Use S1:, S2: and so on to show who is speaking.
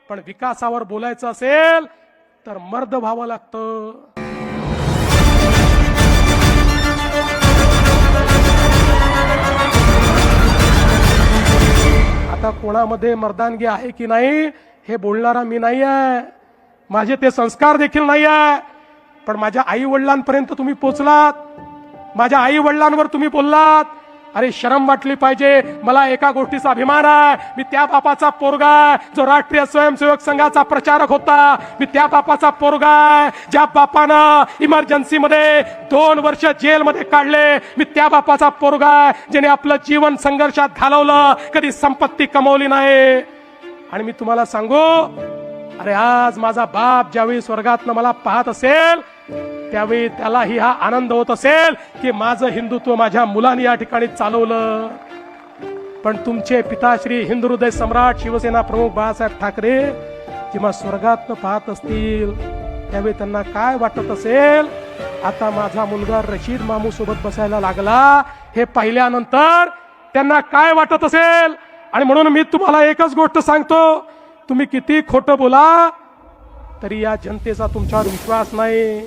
S1: पण विकासावर बोलायचं असेल तर मर्द व्हावं लागतं. आता कोणामध्ये मर्दानगी आहे की नाही हे बोलणारा मी नाही आहे, माझे ते संस्कार देखील नाही आहे. पण माझ्या आई वडिलांपर्यंत तुम्ही पोचलात, माझ्या आई वडिलांवर तुम्ही बोललात. अरे शरम वाटली पाहिजे. मला एका गोष्टीचा अभिमान आहे, मी त्या बापाचा पोरगा आहे जो राष्ट्रीय स्वयंसेवक संघाचा प्रचारक होता. मी त्या बापाचा पोरगा आहे ज्या बापानं इमर्जन्सीमध्ये 2 वर्ष जेलमध्ये काढले. मी त्या बापाचा पोरगा आहे ज्याने आपलं जीवन संघर्षात घालवलं, कधी संपत्ती कमवली नाही. आणि मी तुम्हाला सांगू, अरे आज माझा बाप ज्यावेळी स्वर्गातनं मला पाहत असेल त्यावेळी त्यालाही हा आनंद होत असेल की माझं हिंदुत्व माझ्या मुलांनी या ठिकाणी चालवलं. पण तुमचे पिताश्री हिंदू हृदय सम्राट शिवसेना प्रमुख बाळासाहेब ठाकरे जेव्हा स्वर्गातनं पाहत असतील त्यावेळी त्यांना काय वाटत असेल. आता माझा मुलगा रशीद मामू सोबत बसायला लागला हे पाहिल्यानंतर त्यांना काय वाटत असेल. आणि म्हणून मी तुम्हाला एकच गोष्ट सांगतो, तुम्ही किती खोटं बोला तरी या जनतेचा तुमच्यावर विश्वास नाही.